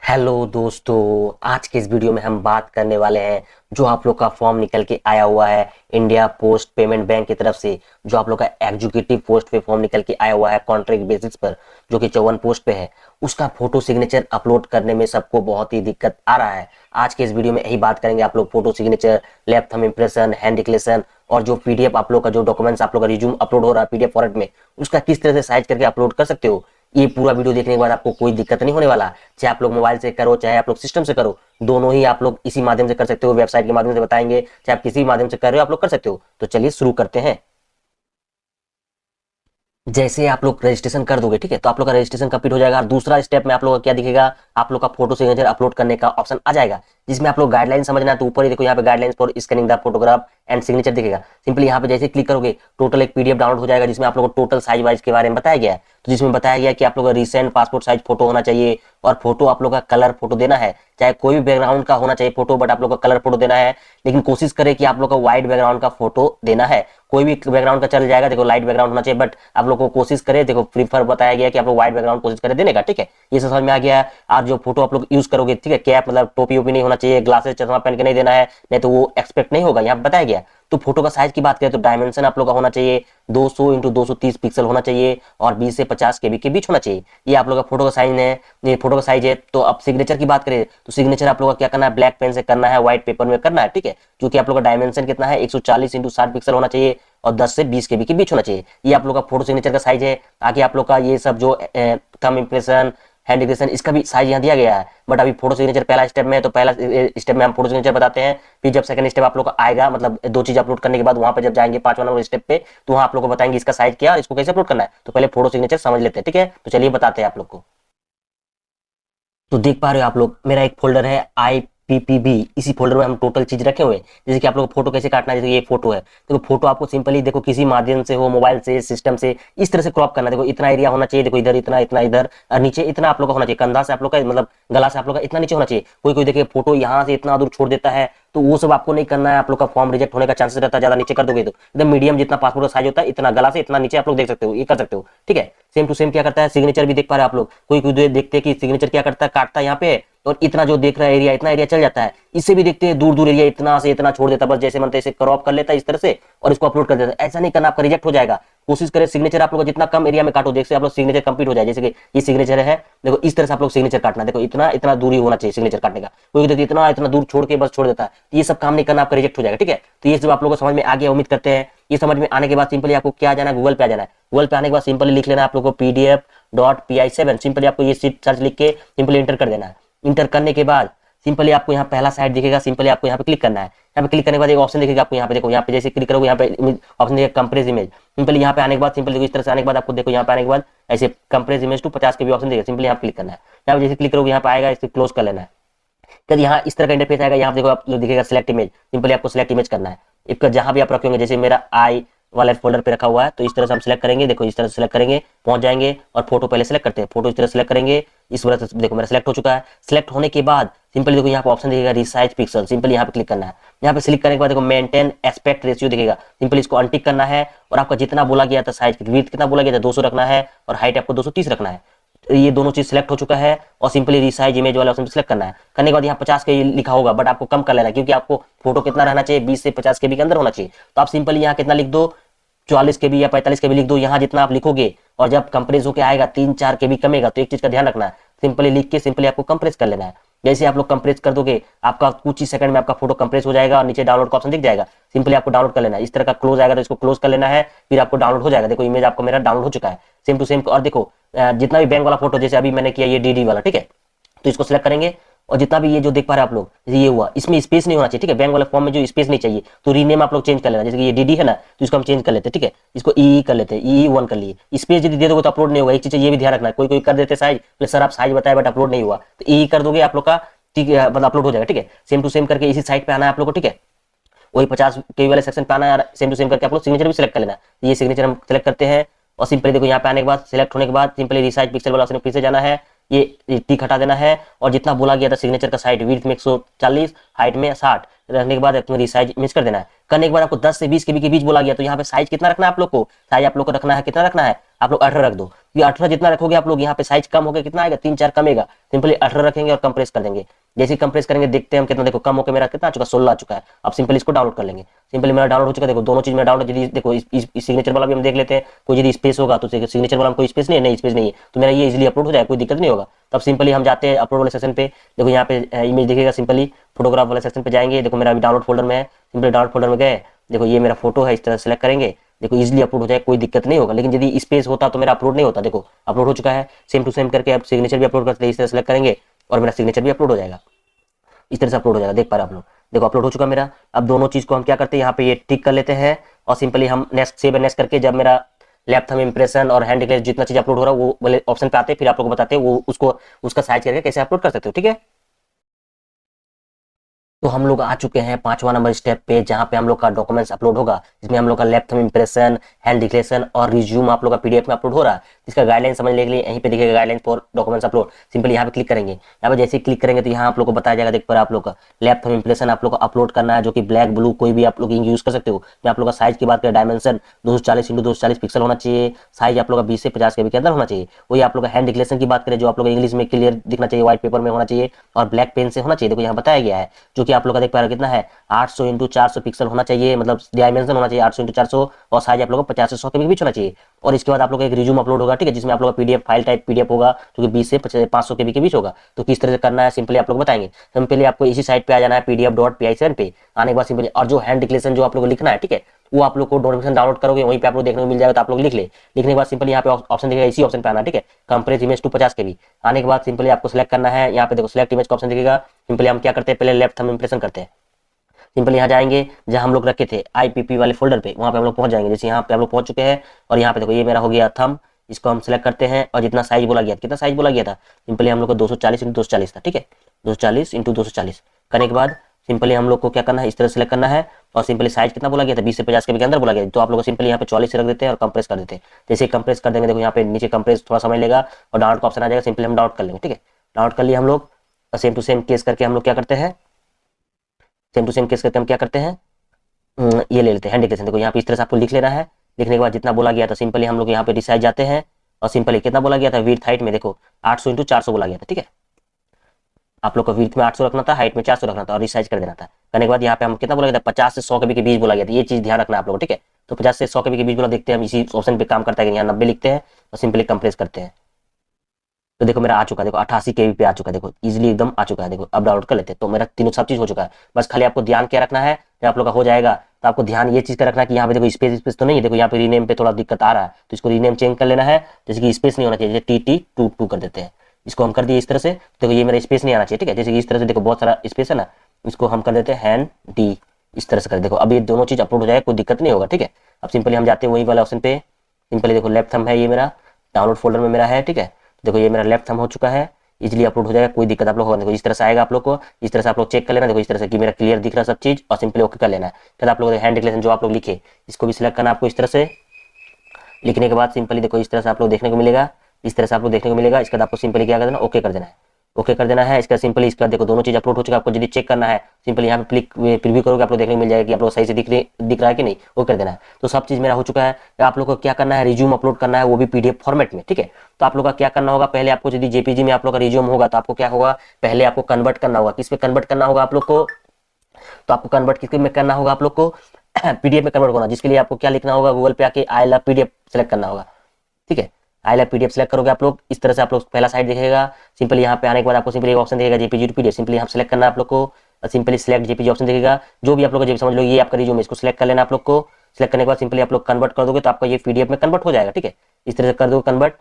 Hello दोस्तों, आज के इस वीडियो में हम बात करने वाले हैं जो आप लोग का फॉर्म निकल के आया हुआ है इंडिया पोस्ट पेमेंट बैंक की तरफ से। जो आप लोग का एग्जीक्यूटिव पोस्ट पे फॉर्म निकल के आया हुआ है कॉन्ट्रैक्ट बेसिस पर, जो कि 54 पोस्ट पे है, उसका फोटो सिग्नेचर अपलोड करने में सबको बहुत ही दिक्कत आ रहा है। आज के इस वीडियो में यही बात करेंगे। आप लोग photo signature, left thumb impression, hand declaration और जो पीडीएफ आप लोग का जो डॉक्यूमेंट्स आप लोग का रिज्यूम अपलोड हो रहा है पीडीएफ फॉर्मेट में, उसका किस तरह से साइज करके अपलोड कर सकते हो। ये पूरा वीडियो देखने के बाद आपको कोई दिक्कत नहीं होने वाला। चाहे आप लोग मोबाइल से करो, चाहे आप लोग सिस्टम से करो, दोनों ही आप लोग इसी माध्यम से कर सकते हो। वेबसाइट के माध्यम से बताएंगे, चाहे आप किसी माध्यम से कर रहे हो आप लोग कर सकते हो। तो चलिए शुरू करते हैं। जैसे आप लोग रजिस्ट्रेशन कर दोगे, ठीक है, तो आप लोग का रजिस्ट्रेशन कंप्लीट हो जाएगा। और दूसरा स्टेप में आप लोग का क्या दिखेगा, आप लोग का फोटो सिग्नेचर अपलोड करने का ऑप्शन आ जाएगा, जिसमें आप लोग गाइडलाइन समझना है। तो ऊपर ही देखो, यहाँ पे guidelines for scanning the photograph and signature दिखेगा। सिंपली यहाँ पे जैसे क्लिक करोगे, टोटल एक पीडीएफ डाउनलोड हो जाएगा, जिसमें आप लोग को टोटल साइज वाइज के बारे में बताया गया है। तो जिसमें बताया गया कि आप लोग का रिसेंट पासपोर्ट साइज फोटो होना चाहिए, और फोटो आप लोग का कलर फोटो देना है। चाहे कोई भी बैकग्राउंड का होना चाहिए फोटो, बट आप लोग का कलर फोटो देना है। लेकिन कोशिश करें कि आप लोग का व्हाइट बैकग्राउंड का फोटो देना है। कोई भी बैकग्राउंड का चल जाएगा, देखो लाइट बैकग्राउंड होना चाहिए, बट आप लोग को कोशिश करें, देखो प्रीफर बताया गया कि आप लोग व्हाइट बैकग्राउंड कोशिश करें देने का, ठीक है। ये सब समझ में आ गया है। और जो फोटो आप लोग यूज करोगे, ठीक है, कैप मतलब टोपी ओपी नहीं होना चाहिए, ग्लासेस चश्मा पहन के नहीं देना है, नहीं तो वो एक्सपेक्ट नहीं होगा, यहाँ बताया गया। तो फोटो का साइज की बात करें तो डायमेंशन आप लोग का होना चाहिए 200 इंटू 230 पिक्सल होना चाहिए, और 20 से 50 केबी के बीच होना चाहिए। ये आप लोग का फोटो का साइज है, ये फोटो का साइज है। तो अब सिग्नेचर की बात करें तो सिग्नेचर आप लोग का क्या करना है, ब्लैक पेन से करना है, व्हाइट पेपर में करना है, ठीक है। क्योंकि आप लोग का डायमेंशन कितना है, 140 इंटू 60 पिक्सल होना चाहिए, और 10 से 20 केबी के बीच होना चाहिए। ये आप लोग का फोटो सिग्नेचर का साइज है। आगे आप लोग का ये सब जो कम इंप्रेशन, हैंड डिक्लेरेशन, इसका भी साइज यहाँ दिया गया है। बट अभी फोटो सिग्नेचर पहला स्टेप में है, तो पहला स्टेप में हम फोटो सिग्नेचर बताते हैं। फिर जब सेकंड स्टेप आप लोग का आएगा, मतलब दो चीज अपलोड करने के बाद वहां पे जब जाएंगे 5वां नंबर स्टेप पे, तो वहां आप लोग को बताएंगे इसका साइज क्या और इसको कैसे अपलोड करना है। तो पहले फोटो सिग्नेचर समझ लेते हैं, ठीक है। तो चलिए बताते हैं आप लोग को। तो देख पा रहे हो आप लोग, मेरा एक फोल्डर है IPPB। इसी फोल्डर में हम टोटल चीज रखे हुए हैं। जैसे कि आप लोग फोटो कैसे काटना है, जैसे ये फोटो है, देखो फोटो आपको सिंपली देखो किसी माध्यम से हो, मोबाइल से, सिस्टम से, इस तरह से क्रॉप करना है। देखो इतना एरिया होना चाहिए, देखो इधर इतना, इतना इधर, और नीचे इतना आप लोग का होना चाहिए। कंधा से आप लोग का मतलब गला से आप लोग का इतना नीचे होना चाहिए। कोई कोई देखिए फोटो यहाँ से इतना दूर छोड़ देता है, तो वो सब आपको नहीं करना है। आप लोग का फॉर्म रिजेक्ट होने का चांसेस रहता है, ज्यादा नीचे कर दोगे तो। एकदम मीडियम जितना पासपोर्ट का साइज होता है, इतना गला से इतना नीचे आप लोग देख सकते हो, ये कर सकते हो, ठीक है। सेम टू सेम क्या करता है सिग्नेचर भी देख पा रहे हो आप लोग। कोई कोई देखते हैं कि सिग्नेचर क्या करता है, काटता है यहाँ पे, और इतना जो देख रहा है एरिया, इतना एरिया चल जाता है। इससे भी देखते हैं दूर दूर एरिया इतना से इतना छोड़ देता है, बस जैसे मन तैसे क्रॉप कर लेता है इस तरह से, और इसको अपलोड कर देता है। ऐसा नहीं करना, आपका रिजेक्ट हो जाएगा। कोशिश करें सिग्नेचर आप लोग जितना कम एरिया में काटो, जैसे आप लोग सिग्नेचर कंप्लीट हो जाए। जैसे कि ये सिग्नेचर है, देखो इस तरह से आप लोग सिग्नेचर काटना, देखो इतना इतना दूरी होना चाहिए सिग्नेचर काटने का। कोई देखिए इतना इतना दूर छोड़ के बस छोड़ देता है, तो ये सब काम नहीं करना, आपका रिजेक्ट हो जाएगा, ठीक है। तो ये सब आप लोगों को समझ में आ गया, उम्मीद करते हैं। ये समझ में आने के बाद सिंपली आपको क्या जाना है, गूगल पे आ जाना है। गूगल पे आने के बाद सिंपली लिख लेना है आप लोग को PDF.pi7। सिंपली आपको ये सीट सर्च लिख के सिंपली इंटर कर देना है। इंटर करने के बाद सिंपली आपको यहाँ पहला साइट दिखेगा, सिंपली आपको यहाँ पे क्लिक करना है। यहाँ पे क्लिक करने के बाद एक ऑप्शन दिखेगा आपको, यहाँ पे देखो, यहाँ पे जैसे क्लिक करोगे यहाँ पे ऑप्शन दिखेगा कंप्रेस इमेज। सिंपली यहाँ पे आने के बाद सिंपली इस तरह से आने के बाद आपको देखो, यहाँ पे आने के बाद ऐसे कंप्रेस इमेज टू 50 के भी ऑप्शन दिखेगा। सिंपली यहाँ क्लिक करना है। यहाँ पे जैसे क्लिक करोगे यहाँ पे आएगा, इसे क्लोज कर लेना है। फिर यहाँ इस तरह का इंटरफेस आएगा। यहाँ देखो आप दिखेगा सिलेक्ट इमेज, सिंपली आपको सिलेक्ट इमेज करना है। इसका जहां भी आप रखेंगे, जैसे मेरा आई वाला फोल्डर पे रखा हुआ है, तो इस तरह से हम सिलेक्ट करेंगे। देखो इस तरह से सिलेक्ट करेंगे, पहुंच जाएंगे, और फोटो पहले सिलेक्ट करते हैं। फोटो इस तरह सिलेक्ट करेंगे, इस वजह से देखो मेरा सिलेक्ट हो चुका है। सिलेक्ट होने के बाद सिंपली देखो यहाँ पे ऑप्शन दिखेगा रिसाइज पिक्सल, सिंपली यहाँ पे क्लिक करना है। यहाँ पे क्लिक करने के बाद देखो मेंटेन एस्पेक्ट रेशियो दिखेगा, सिंपली इसको अनटिक करना है। और आपका जितना बोला गया था साइज विड्थ कितना बोला गया था, 200 रखना है, और हाइट आपको 230 रखना है। ये दोनों चीज सिलेक्ट हो चुका है, और सिंपली रिसाइज इमेज वाला ऑप्शन सिलेक्ट करना है। करने के बाद यहाँ 50 के लिखा होगा, बट आपको कम कर लेना है, क्योंकि आपको फोटो कितना रहना चाहिए, 20 से 50 केबी के अंदर होना चाहिए। तो आप सिंपली यहाँ कितना लिख दो, 44 केबी या 45 केबी लिख दो। यहाँ जितना आप लिखोगे, और जब कंप्रेस होकर आएगा 3-4 केबी कमेगा, तो एक चीज का ध्यान रखना है, सिंपली लिख के सिंपली आपको कंप्रेस कर लेना है। जैसे आप लोग कंप्रेस कर दोगे, आपका कुछ ही सेकंड में आपका फोटो कंप्रेस हो जाएगा, और नीचे डाउनलोड का ऑप्शन दिख जाएगा। सिंपली आपको डाउनलोड कर लेना है। इस तरह का क्लोज आएगा तो इसको क्लोज कर लेना है, फिर आपको डाउनलोड हो जाएगा। देखो इमेज आपको मेरा डाउनलोड हो चुका है सेम टू सेम। और देखो जितना भी बैंक वाला फोटो, जैसे अभी मैंने किया ये DD वाला, ठीक है, तो इसको सिलेक्ट करेंगे। और जितना भी ये जो देख पा रहे हैं आप लोग, जैसे ये हुआ, इसमें स्पेस नहीं होना चाहिए, ठीक है। बैंक वाले फॉर्म में जो स्पेस नहीं चाहिए, तो रीनेम आप लोग चेंज कर लेना। जैसे कि ये DD है ना, तो इसको हम चेंज कर लेते हैं, ठीक है। इसको EE कर लेते हैं, EE1 कर लिए। स्पेस यदि दे दोगे तो अपलोड नहीं होगा। एक चीज ये भी ध्यान रखना है, कोई कोई कर देते साइज, सर आप साइज बताए बट अपलोड नहीं हुआ, तो EE कर दोगे आप लोग का, ठीक है, मतलब अपलोड हो जाएगा, ठीक है। सेम टू सेम करके इसी साइट पे आना है आप लोग को, ठीक है। वही 50 केबी वाले सेक्शन पे आना है, सेम टू सेम करके आप लोग सिग्नेचर भी सिलेक्ट कर लेना है। ये सिग्नेचर हम सिलेक्ट करते हैं, और सिंपली देखो यहाँ पे आने के बाद, सिलेक्ट होने के बाद सिंपली रिसाइज पिक्सल वाला ऑप्शन फिर से जाना है, ये टिक हटा देना है। और जितना बोला गया था सिग्नेचर का साइड विड्थ में 140, हाइट में 60 रखने के बाद अपने रिसाइज इमेज कर देना है। करने के बाद आपको 10 से 20 केबी के बीच बोला गया, तो यहाँ पे साइज कितना रखना है आप लोग को, साइज आप लोग को रखना है, कितना रखना है आप लोग 18 रख दो। ये 18 जितना रखोगे आप लोग यहाँ पे साइज कम होगा, कितना आएगा 3-4 कमेगा, सिंपली 18 रखेंगे और कंप्रेस कर देंगे। जैसे ही कंप्रेस करेंगे देखते हैं हम कितना, देखो कम होकर मेरा कितना आ चुका 16 आ चुका है। अब सिंपली इसको डाउनलोड कर लेंगे। सिंपली मेरा डाउनलोड हो चुका है, देखो दोनों चीज मेरा डाउनलोड। यदि देखो इस सिग्नेचर वाला भी हम देख लेते हैं, कोई यदि स्पेस होगा तो सिग्नेचर वाला में कोई स्पेस नहीं है, नहीं स्पेस नहीं है तो मेरा ये इजीली अपलोड हो जाएगा, कोई दिक्कत नहीं होगा। तब सिंपली हम जाते हैं अपलोड वाले सेक्शन पे, देखो यहाँ पे इमेज दिखेगा, सिंपली फोटोग्राफ वाले सेक्शन पे जाएंगे। देखो मेरा अभी डाउनलोड फोल्डर में है, सिंपली डाउनलोड फोल्डर में गए, देखो ये मेरा फोटो है, इस तरह सेलेक्ट करेंगे, देखो इजीली अपलोड हो जाए, कोई दिक्कत नहीं होगा। लेकिन यदि स्पेस होता तो मेरा अपलोड नहीं होता। देखो अपलोड हो चुका है, सेम टू सेम करके अब सिग्नेचर भी अपलोड करते हैं, इस तरह सेलेक्ट करेंगे और मेरा सिग्नेचर भी अपलोड हो जाएगा, इस तरह से अपलोड हो जाएगा। देख पा रहे आप लोग, देखो अपलोड हो चुका मेरा। अब दोनों चीज को हम क्या करते हैं, यहाँ पे ये टिक कर लेते हैं और सिंपली हम नेक्स्ट सेव नेक्स्ट करके जब मेरा लेफ्ट थंब इंप्रेशन और हैंड डिक्लेयर जितना चीज अपलोड हो रहा है वो वाले ऑप्शन पे आते हैं, फिर आप लोग को बताते हैं वो उसको उसका साइज करके कैसे अपलोड कर सकते हो, ठीक है। तो हम लोग आ चुके हैं 5वां नंबर स्टेप पे, जहां पे हम लोग का डॉक्यूमेंट्स अपलोड होगा, जिसमें हम लोग का left thumb impression, hand declaration और रिज्यूम आप लोग का पीडीएफ में अपलोड हो रहा है। इसका गाइडलाइन समझने के लिए यहीं पे दिखेगा guideline for documents upload, simply यहाँ पे क्लिक करेंगे। यहाँ पे जैसे ही क्लिक करेंगे तो यहाँ आप लोग को बताया जाएगा, देख पर आप लोग का लेफ्ट थंब इंप्रेशन आप लोग को अपलोड करना है, जो कि ब्लैक ब्लू कोई भी आप लोग यूज कर सकते हो। मैं आप लोग का साइज की बात करें, डायमेंशन 240x240 पिक्सल होना चाहिए, साइज आप लोग का 20 से 50 KB के अंदर होना चाहिए। वही आप लोग का हैंड डिक्लेरेशन की बात करें, जो आप लोग इंग्लिश में क्लियर दिखना चाहिए, व्हाइट पेपर में होना चाहिए और ब्लैक पेन से होना चाहिए। देखो यहाँ बताया गया है, जो कि आप लोग का देख पा रहे कितना है 800x400 पिक्सल होना चाहिए, मतलब डायमेंशन होना चाहिए 800x400 और साइज आप लोग को 50 से 100 KB के बीच होना चाहिए। और इसके बाद आप लोग का एक रिज्यूम अपलोड होगा, ठीक है, जिसमें आप लोग का पीडीएफ फाइल टाइप पीडीएफ होगा, जो कि 20 से 500 KB के बीच होगा। तो किस तरह से करना है सिंपली आप लोग बताएंगे। सिंपली आपको इसी साइट पे आ जाना है pdf.py7 पे। आने के बाद सिंपली और जो हैंड डिक्लेरेशन जो आप लोग को लिखना है, ठीक है, वो आप लोग को नोटिफिकेशन डाउनलोड करोगे वहीं पे आप लोग देखने को मिल जाएगा, तो आप लोग लिख ले। लिखने के बाद सिंपली यहाँ पे ऑप्शन दिखेगा, इसी ऑप्शन पे आना, ठीक है, कंप्रेस इमेज टू 50 KB। आने के बाद सिंपली आपको सिलेक्ट करना है, यहाँ पे देखो सिलेक्ट इमेज का ऑप्शन दिखेगा। सिंपली हम क्या करते हैं, पहले लेफ्ट थंब इंप्रेशन करते हैं। सिंपली यहाँ जाएंगे जहाँ हम लोग रखे थे आईपीपी वाले फोल्डर पे, वहाँ पे हम लोग पहुंच जाएंगे। जैसे यहाँ पे हम लोग पहुंच चुके हैं और यहाँ पे देखो ये मेरा हो गया थंब, इसको हम सिलेक्ट करते हैं और जितना साइज बोला गया, कितना साइज बोला गया था, सिंपली हम लोग को 240x240 था, ठीक है, 240x240 करने के बाद सिंपली हम लोग को क्या करना है, इस तरह सेलेक्ट करना है और सिंपली साइज कितना बोला गया था 20 से 50 KB के अंदर बोला गया, तो आप लोग सिंपली यहाँ पे 44 से रख देते हैं और कंप्रेस कर देते हैं। जैसे कंप्रेस कर देंगे, देखो यहाँ पे नीचे कंप्रेस थोड़ा समय लेगा और डाउनलोड का ऑप्शन आ जाएगा, सिंपली हम डाउनलोड कर लेंगे, ठीक है। डाउनलोड कर लिए हम लोग, सेम टू सेम केस करके हम लोग क्या करते हैं, सेम टू सेम केस करके हम क्या करते हैं, ये ले लेते हैं हैंड डिक्लेरेशन। देखो यहाँ पे इस तरह से आपको लिख लेना है। लिखने के बाद जितना बोला गया था सिंपली हम लोग यहाँ पे रिसाइज जाते हैं और सिंपली कितना बोला गया था विड्थ हाइट में, देखो 800x400 बोला गया था, ठीक है। आप लोग को विड्थ में 800 रखना था, हाइट में 400 रखना था और रिसाइज कर देना था। करने के बाद यहाँ पे हम कितना बोला गया था 50 से 100 KB के बीच बोला गया था, ये चीज ध्यान रखना आप लोग, ठीक है। तो 50 से 100 KB के बीच बोला, देखते हैं हम इसी ऑप्शन पे काम करता है कि यहाँ 90 लिखते हैं और सिंपली कंप्रेस करते हैं। तो देखो मेरा आ चुका है, देखो 88 KB पे आ चुका है, देखो इजीली एकदम आ चुका है। देखो अब डाउनलोड कर लेते हैं, तो मेरा तीनों सब चीज हो चुका है। बस खाली आपको ध्यान क्या रखना है, जब आप लोग का हो जाएगा तो आपको ध्यान ये चीज का रखना है कि यहाँ पे देखो स्पेस तो नहीं है, देखो यहाँ पे रीनेम पे थोड़ा दिक्कत आ रहा है, तो इसको रीनेम चेंज कर लेना है। जैसे कि स्पेस नहीं होना चाहिए, जैसे TT22 कर देते हैं, इसको हम कर दिए इस तरह से। देखो ये मेरा स्पेस नहीं आना चाहिए, ठीक है, जैसे कि इस तरह से देखो बहुत सारा स्पेस है ना, इसको हम कर देते हैं हैंड डी, इस तरह से कर। देखो अब ये दोनों चीज अपलोड हो जाएगा, कोई दिक्कत नहीं होगा, ठीक है। अब सिंपली हम जाते हैं वही वाला ऑप्शन पे, सिंपली देखो लेफ्ट थंब है, ये मेरा डाउनलोड फोल्डर में मेरा है, ठीक है। देखो ये मेरा लेफ्ट थंब हो चुका है, इजीली अपलोड हो जाएगा, कोई दिक्कत आप लोग होगा। देखो इस तरह से आएगा आप लोग को, इस तरह से आप लोग चेक कर लेना, देखो इस तरह से कि मेरा क्लियर दिख रहा है सब चीज और सिंपली ओके कर लेना है। फिर आप लोग हैंड डिक्लेरेशन जो आप लोग लिखे इसको भी सिलेक्ट करना आपको, इस तरह से लिखने के बाद सिंपली देखो इस तरह से आप लोग देखने को मिलेगा, इस तरह से आप लोग देखने को मिलेगा। इसके बाद आपको सिंपली क्या कर देना, ओके कर देना है, ओके कर देना है। इसका सिंपली इसका देखो दोनों चीज अपलोड हो चुका है। आपको यदि चेक करना है सिंपली यहाँ पे क्लिक प्रीव्यू करोगे, आप लोग देखने को मिल जाएगा कि आप लोग सही से दिख रहा है कि नहीं, वो कर देना है। तो सब चीज मेरा हो चुका है। आप लोग को क्या करना है, रिज्यूम अपलोड करना है, वो भी पीडीएफ फॉर्मेट में, ठीक है। तो आप लोग का क्या करना होगा, पहले आपको यदि जेपीजी में आप लोग का रिज्यूम होगा तो आपको क्या होगा, पहले आपको कन्वर्ट करना होगा। किस पे कन्वर्ट करना होगा आप लोग को, तो आपको कन्वर्ट किस में करना होगा, आप लोग को पीडीएफ में कन्वर्ट होना, जिसके लिए आपको क्या लिखना होगा, गूगल पे आके आई लव पीडीएफ सेलेक्ट करना होगा, ठीक है। आई लव पीडीएफ सेलेक्ट करोगे आप लोग, इस तरह से आप लोग पहला साइट दिखेगा। सिंपली यहाँ पे आने के बाद आपको सिंपली ऑप्शन दिखेगा जेपीजी टू पीडीएफ, सिंपली यहाँ सेलेक्ट करना है आप लोग को। सिंपली सिलेक्ट जेपीजी ऑप्शन दिखेगा, जो भी आप लोग को समझ लो ये आपका रिज्यूम है, इसको सिलेक्ट कर लेना आप लोग को। सिलेक्ट करने के बाद सिंपली आप लोग कन्वर्ट कर दोगे तो आपका ये पीडीएफ में कन्वर्ट हो जाएगा, ठीक है। इस तरह से कर दो कन्वर्ट,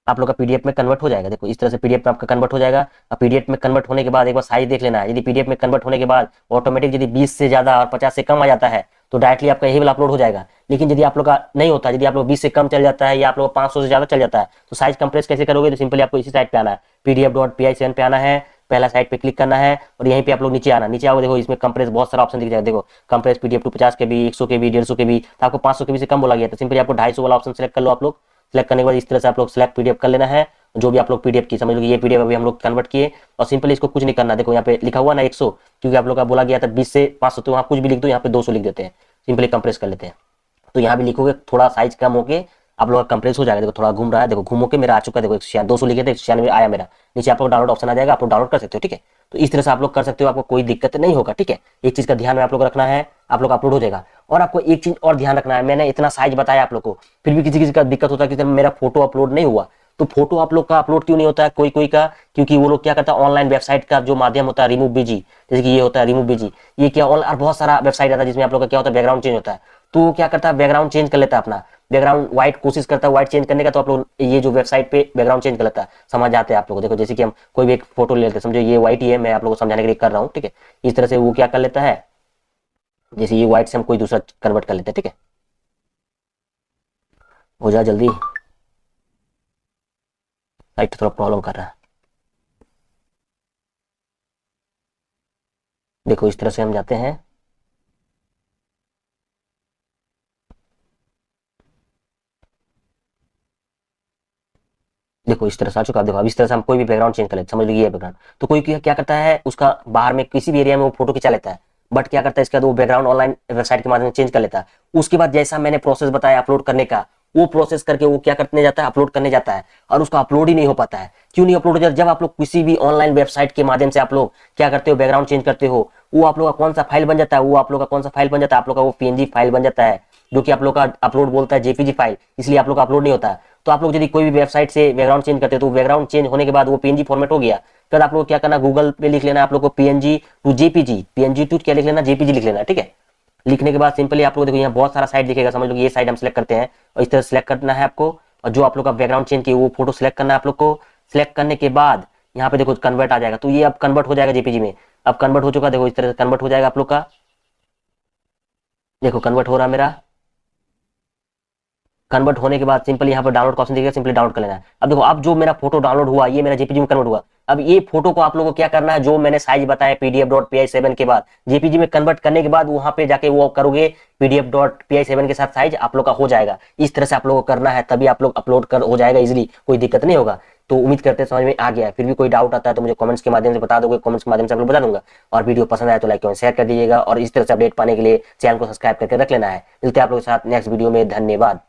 आप लोग का पीडीएफ में कन्वर्ट हो जाएगा। देखो इस तरह से पीडीएफ में आपका कन्वर्ट हो जाएगा। अब पीडीएफ में कन्वर्ट होने के बाद एक बार साइज देख लेना है। यदि पीडीएफ में कन्वर्ट होने के बाद ऑटोमेटिक यदि 20 से ज्यादा और 50 से कम आ जाता है तो डायरेक्टली आपका यही वाला अपलोड हो जाएगा। लेकिन यदि आप लोग का नहीं होता, यदि आप लोग 20 से कम चल जाता है या आप लोग 500 से ज्यादा चल जाता है तो साइज कंप्रेस कैसे करोगे, तो सिंपली आपको इसी साइट पे आना है, pdf.py7 पे आना है, पहला साइट पे क्लिक करना है और यहीं पे आप लोग नीचे आना। नीचे आओ, देखो इसमें कंप्रेस बहुत सारा ऑप्शन दिख जाएगा। देखो compress PDF to 50 KB, 100 KB, 150 KB, तो आपको 500 KB से कम बोला गया था। सिंपली आपको 250 वाला ऑप्शन सेलेक्ट कर लो आप लोग। सेलेक्ट करने के बाद इस तरह से आप लोग सेलेक्ट पीडीएफ कर लेना है, जो भी आप लोग पीडीएफ की समझ लो ये पीडीएफ अभी हम लोग कन्वर्ट किए और सिंपली इसको कुछ नहीं करना। देखो यहाँ पे लिखा हुआ ना 100, क्योंकि आप लोग का बोला गया था 20 से 500, तो वहाँ कुछ भी लिख दो, यहाँ पे 200 लिख देते हैं, सिंपली कंप्रेस कर लेते हैं। तो यहाँ भी लिखोगे थोड़ा साइज कम होके आप लोग का कंप्रेस हो जाएगा। देखो थोड़ा घूम रहा है, देखो घूमो के मेरा आ चुका है, देखो 200 लिखे थे 196 आया मेरा। नीचे आप लोग डाउनलोड ऑप्शन आ जाएगा, आप लोग डाउनलोड कर सकते हो, ठीक है। तो इस तरह से आप लोग कर सकते हो, आपको कोई दिक्कत नहीं होगा, ठीक है। एक चीज का ध्यान में आप लोग रखना है, आप लोग अपलोड हो जाएगा। और आपको एक चीज और ध्यान रखना है, मैंने इतना साइज बताया आप लोग को, फिर भी किसी किसी का दिक्कत होता है कि मेरा फोटो अपलोड नहीं हुआ। तो फोटो आप लोग का अपलोड क्यों नहीं होता है कोई कोई का, क्योंकि वो लोग क्या करता है, ऑनलाइन वेबसाइट का जो माध्यम होता है रिमूव बीजी, जैसे कि ये होता है रिमूव बीजी, ये क्या और बहुत सारा वेबसाइट आता है जिसमें आप लोग का क्या होता है बैकग्राउंड चेंज होता है। तो वो क्या करता है बैकग्राउंड चेंज कर लेता है अपना, बैकग्राउंड व्हाइट कोशिश करता है व्हाइट चेंज करने का। तो आप लोग ये जो वेबसाइट पे बैकग्राउंड चेंज कर लेता है, समझ जाते हैं आप लोग। देखो जैसे कि हम कोई भी एक फोटो ले लेते हैं, समझो ये व्हाइट ही है, मैं आप लोगों को समझाने के लिए कर रहा हूँ, ठीक है। इस तरह से वो क्या कर लेता है, जैसे ये व्हाइट से हम कोई दूसरा कन्वर्ट कर लेते हैं, ठीक है। हो जाए जल्दी, साइट थोड़ा प्रॉब्लम कर रहा है। देखो इस तरह से हम जाते हैं, देखो इस तरह से आ चुका। देखो अब इस तरह से हम कोई भी बैकग्राउंड चेंज कर लेते, समझ लीजिए ये बैकग्राउंड। तो कोई क्या करता है, उसका बाहर में किसी भी एरिया में वो फोटो खिंचा लेता है, बट क्या करता है इसके बाद वो बैकग्राउंड ऑनलाइन वेबसाइट के माध्यम से चेंज कर लेता है। उसके बाद जैसा मैंने प्रोसेस बताया अपलोड करने का, वो प्रोसेस करके वो क्या करने जाता है, अपलोड करने जाता है, और उसका अपलोड ही नहीं हो पाता है। क्यों नहीं अपलोड हो जाता, जब आप लोग किसी भी ऑनलाइन वेबसाइट के माध्यम से आप लोग क्या करते हो बैकग्राउंड चेंज करते हो, वो आप लोग का कौन सा फाइल बन जाता है, वो आप लोग का कौन सा फाइल बन जाता है, आप लोग का वो पीएनजी फाइल बन जाता है, जो कि आप लोग का अपलोड बोलता है जेपीजी फाइल, इसलिए आप लोग का अपलोड नहीं होता है। तो आप लोग यदि कोई भी वेबसाइट से बैकग्राउंड चेंज करते हो, तो बैकग्राउंड चेंज होने के बाद वो पीएनजी फॉर्मेट हो गया, फिर आप लोग क्या करना, गूगल पे लिख लेना आप लोग को PNG to JPG, PNG to क्या लिख लेना, जेपीजी लिख लेना, ठीक है। लिखने के बाद सिंपली आप लोग देखो यहाँ बहुत सारा साइट दिखेगा, समझ लो ये साइट हम सिलेक्ट करते हैं, और इस तरह सेलेक्ट करना है आपको। और जो आप लोग का बैकग्राउंड चेंज किया वो फोटो सिलेक्ट करना है आप लोग को। सिलेक्ट करने के बाद यहाँ पे देखो कन्वर्ट आ जाएगा, तो ये अब कन्वर्ट हो जाएगा जेपीजी में। अब कन्वर्ट हो चुका, देखो इस तरह से कन्वर्ट हो जाएगा आप लोग का। देखो कन्वर्ट हो रहा है मेरा। कन्वर्ट होने के बाद सिंपली यहाँ पर डाउनलोड का ऑप्शन दिखेगा, सिंपली डाउनलोड कर लेना है। अब देखो अब जो मेरा फोटो डाउनलोड हुआ, ये मेरा जेपीजी में कन्वर्ट हुआ। अब ये फोटो को आप लोगों को क्या करना है, जो मैंने साइज बताया pdf.pi7 के बाद जेपीजी में कन्वर्ट करने के बाद वहां पे जाके वो करोगे, pdf.pi7 के साथ साइज आप लोग का हो जाएगा। इस तरह से आप लोगों को करना है, तभी आप लोग अपलोड कर हो जाएगा इजिली, कोई दिक्कत नहीं होगा। तो उम्मीद करते हैं समझ में आ गया है। फिर भी कोई डाउट आता है तो मुझे कमेंट्स के माध्यम से बता दोगे, कमेंट्स के माध्यम से आप लोग बता दूंगा। और वीडियो पसंद आए तो लाइक कमेंट शेयर कर दीजिएगा, और इस तरह से अपडेट पाने के लिए चैनल को सब्सक्राइब करके रख लेना है। मिलते हैं आप लोगों के साथ नेक्स्ट वीडियो में, धन्यवाद।